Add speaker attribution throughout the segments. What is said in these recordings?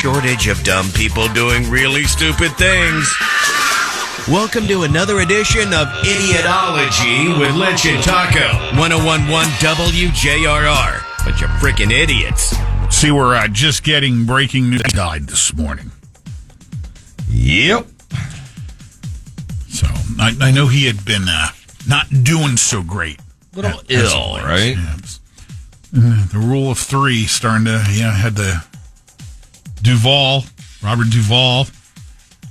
Speaker 1: shortage of dumb people doing really stupid things. Welcome to another edition of Idiotology with Lynch and Taco. 1011 WJRR. Bunch of freaking idiots.
Speaker 2: See, we're just getting breaking news. Died this morning.
Speaker 1: Yep.
Speaker 2: So, I know he had been not doing so great.
Speaker 1: A little ill, right?
Speaker 2: Yeah, the rule of three starting to, had the Robert Duvall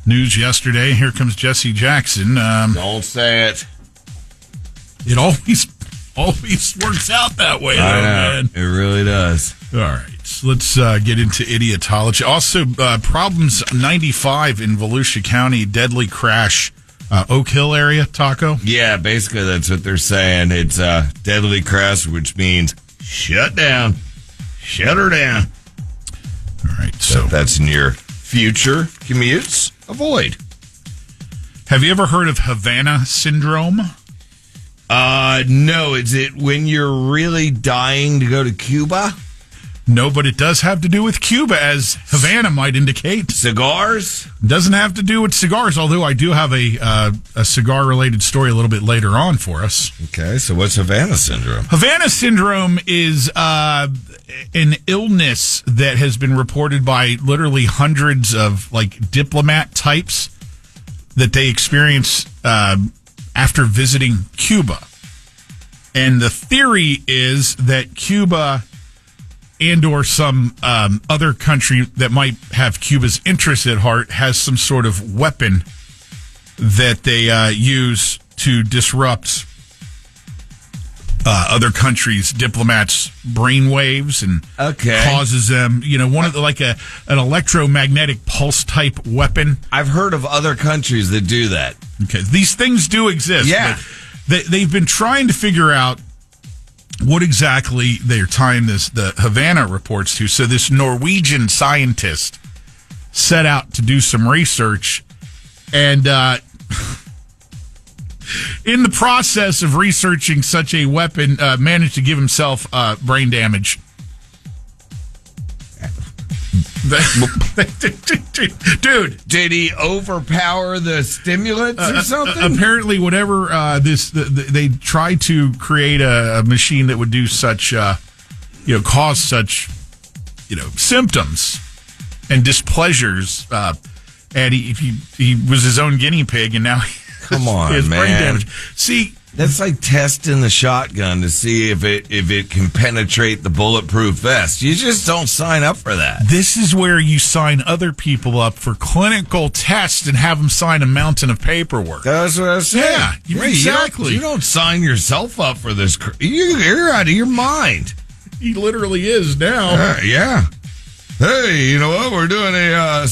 Speaker 2: news yesterday. Here comes Jesse Jackson.
Speaker 1: Don't say it.
Speaker 2: It always works out that way,
Speaker 1: I know.
Speaker 2: man.
Speaker 1: It really does.
Speaker 2: All right. So let's get into idiotology. Also, problems 95 in Volusia County, deadly crash. Oak Hill area, Taco?
Speaker 1: Yeah, basically that's what they're saying. It's deadly crash, which means shut down. Shut her down.
Speaker 2: All right. So
Speaker 1: that's in your future commutes. Avoid.
Speaker 2: Have you ever heard of Havana Syndrome?
Speaker 1: No. Is it when you're really dying to go to Cuba?
Speaker 2: No, but it does have to do with Cuba, as Havana might indicate.
Speaker 1: Cigars?
Speaker 2: Doesn't have to do with cigars, although I do have a cigar-related story a little bit later on for us.
Speaker 1: Okay, so what's Havana Syndrome?
Speaker 2: Havana Syndrome is an illness that has been reported by literally hundreds of diplomat types that they experience after visiting Cuba. And the theory is that Cuba and or some other country that might have Cuba's interest at heart has some sort of weapon that they use to disrupt other countries' diplomats' brainwaves and causes them, one of an electromagnetic pulse type weapon.
Speaker 1: I've heard of other countries that do that.
Speaker 2: Okay, these things do exist.
Speaker 1: Yeah,
Speaker 2: but they've been trying to figure out what exactly they're tying the Havana reports to. So this Norwegian scientist set out to do some research, and in the process of researching such a weapon, managed to give himself brain damage. Dude,
Speaker 1: did he overpower the stimulants or something?
Speaker 2: Apparently, whatever they tried to create a machine that would do such, cause such, symptoms and displeasures. And he was his own guinea pig, and now
Speaker 1: come on,
Speaker 2: he has
Speaker 1: man.
Speaker 2: brain damage. See.
Speaker 1: That's like testing the shotgun to see if it can penetrate the bulletproof vest. You just don't sign up for that.
Speaker 2: This is where you sign other people up for clinical tests and have them sign a mountain of paperwork.
Speaker 1: That's what I was saying.
Speaker 2: Yeah, exactly.
Speaker 1: You don't sign yourself up for this. You're out of your mind.
Speaker 2: He literally is now.
Speaker 1: Yeah. Hey, you know what? We're doing a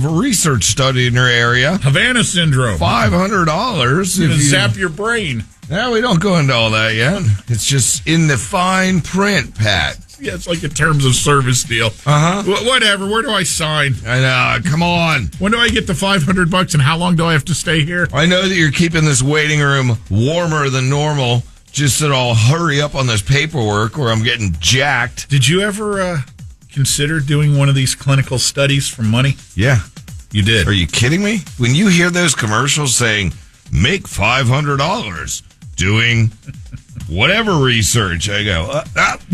Speaker 1: research study in your area.
Speaker 2: Havana Syndrome.
Speaker 1: $500.
Speaker 2: You're going to zap your brain.
Speaker 1: Yeah, we don't go into all that yet. It's just in the fine print, Pat.
Speaker 2: Yeah, it's like a terms of service deal. Whatever. Where do I sign?
Speaker 1: I know. Come on.
Speaker 2: When do I get the $500 and how long do I have to stay here?
Speaker 1: I know that you're keeping this waiting room warmer than normal just so I'll hurry up on this paperwork or I'm getting jacked.
Speaker 2: Did you ever consider doing one of these clinical studies for money?
Speaker 1: Yeah.
Speaker 2: You did.
Speaker 1: Are you kidding me? When you hear those commercials saying, make $500 doing whatever research, I go,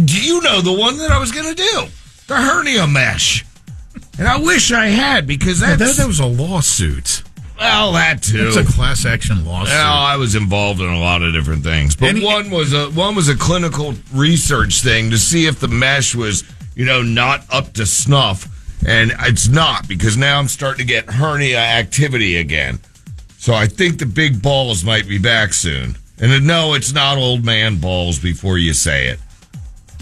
Speaker 1: do you know the one that I was going to do? The hernia mesh. And I wish I had, because that
Speaker 2: was a lawsuit.
Speaker 1: Well, that too.
Speaker 2: It's a class action lawsuit.
Speaker 1: Well, I was involved in a lot of different things. But one was a clinical research thing to see if the mesh was not up to snuff, and it's not, because now I'm starting to get hernia activity again. So I think the big balls might be back soon. And no, it's not old man balls before you say it.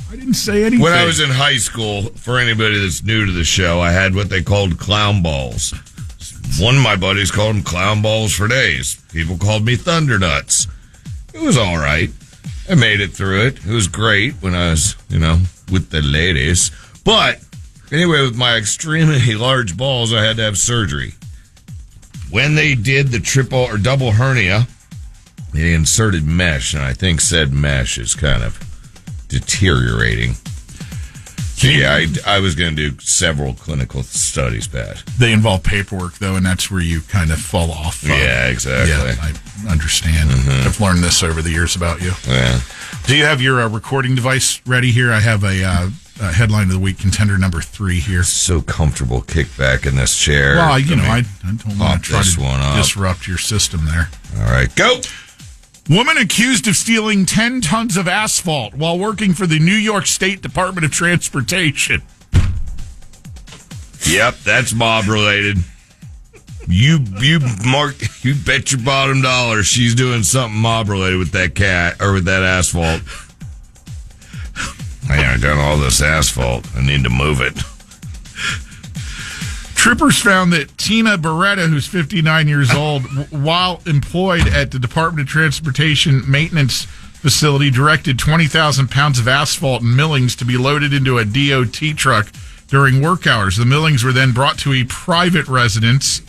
Speaker 2: I didn't say anything.
Speaker 1: When I was in high school, for anybody that's new to the show, I had what they called clown balls. One of my buddies called them clown balls for days. People called me thunder nuts. It was all right. I made it through it. It was great when I was, with the ladies. But anyway, with my extremely large balls, I had to have surgery. When they did the triple or double hernia, they inserted mesh, and I think said mesh is kind of deteriorating. Yeah, I was going to do several clinical studies, Pat.
Speaker 2: They involve paperwork, though, and that's where you kind of fall off.
Speaker 1: Yeah, exactly.
Speaker 2: Yeah, I understand. I've learned this over the years about you.
Speaker 1: Yeah.
Speaker 2: Do you have your recording device ready here? I have a headline of the week, contender number 3 here.
Speaker 1: So comfortable, kick back in this chair.
Speaker 2: Well, I don't want to try to disrupt your system there.
Speaker 1: All right, go.
Speaker 2: Woman accused of stealing 10 tons of asphalt while working for the New York State Department of Transportation.
Speaker 1: Yep, that's mob related. You bet your bottom dollar she's doing something mob related with that cat or with that asphalt. I done all this asphalt. I need to move it.
Speaker 2: Troopers found that Tina Beretta, who's 59 years old, while employed at the Department of Transportation maintenance facility, directed 20,000 pounds of asphalt and millings to be loaded into a D.O.T. truck during work hours. The millings were then brought to a private residence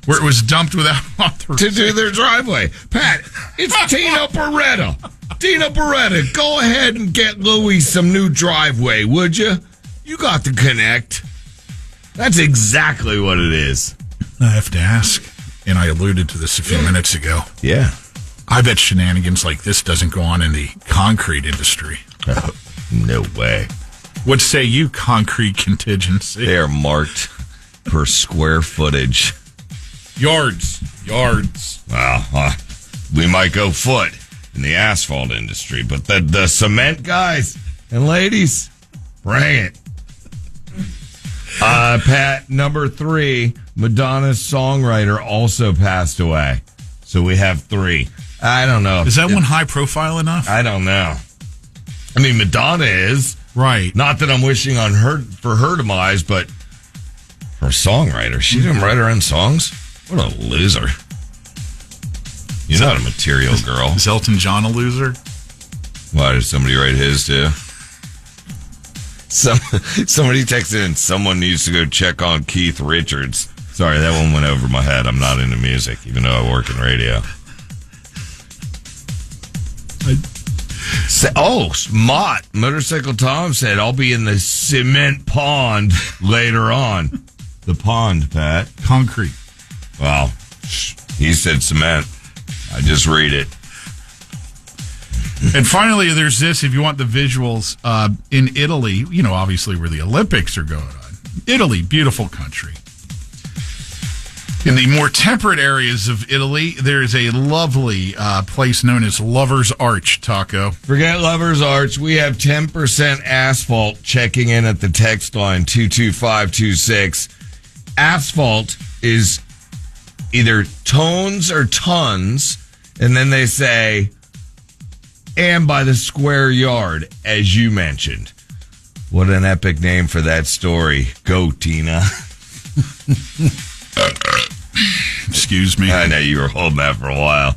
Speaker 2: where it was dumped without authorization.
Speaker 1: To do their driveway. Pat, it's Tina Beretta. Tina Beretta, go ahead and get Louie some new driveway, would you? You got to connect. That's exactly what it is.
Speaker 2: I have to ask, and I alluded to this a few minutes ago.
Speaker 1: Yeah.
Speaker 2: I bet shenanigans like this doesn't go on in the concrete industry.
Speaker 1: No way.
Speaker 2: What say you, concrete contingency?
Speaker 1: They are marked per square footage.
Speaker 2: Yards.
Speaker 1: Well, we might go foot in the asphalt industry, but the cement guys and ladies, bring it. Pat, number 3, Madonna's songwriter also passed away. So we have 3. I don't know.
Speaker 2: Is that one high profile enough?
Speaker 1: I don't know. I mean, Madonna is.
Speaker 2: Right.
Speaker 1: Not that I'm wishing on her for her demise, but her songwriter. She didn't write her own songs? What a loser. You're not a material girl.
Speaker 2: Is Elton John a loser?
Speaker 1: Why, did somebody write his too? Somebody texted in, someone needs to go check on Keith Richards. Sorry, that one went over my head. I'm not into music, even though I work in radio. Mott, Motorcycle Tom said, I'll be in the cement pond later on. The pond, Pat.
Speaker 2: Concrete.
Speaker 1: Well, he said cement. I just read it.
Speaker 2: And finally, there's this, if you want the visuals, in Italy, obviously where the Olympics are going on. Italy, beautiful country. In the more temperate areas of Italy, there's a lovely place known as Lover's Arch, Taco.
Speaker 1: Forget Lover's Arch. We have 10% asphalt checking in at the text line 22526. Asphalt is either tones or tons, and then they say, and by the square yard, as you mentioned. What an epic name for that story. Go, Tina.
Speaker 2: Excuse me.
Speaker 1: I know you were holding that for a while.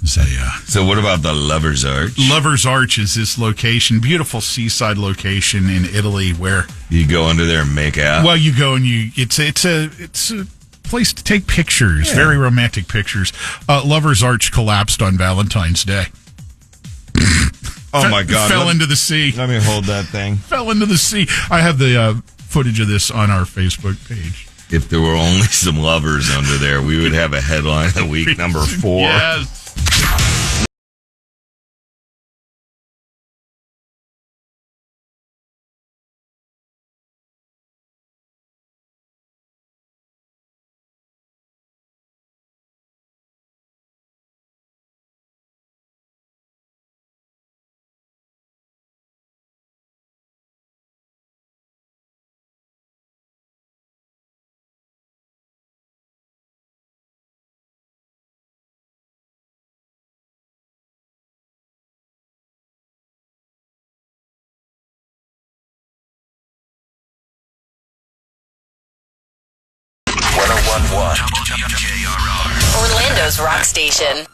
Speaker 1: So what about the Lover's Arch?
Speaker 2: Lover's Arch is this location, beautiful seaside location in Italy where
Speaker 1: you go under there and make out.
Speaker 2: Well, you go and it's a place to take pictures, very romantic pictures. Lover's Arch collapsed on Valentine's Day.
Speaker 1: Oh my God!
Speaker 2: Fell into the sea.
Speaker 1: Let me hold that thing.
Speaker 2: Fell into the sea. I have the footage of this on our Facebook page.
Speaker 1: If there were only some lovers under there, we would have a headline of the week, number 4.
Speaker 2: Yes.
Speaker 3: Orlando's rock station.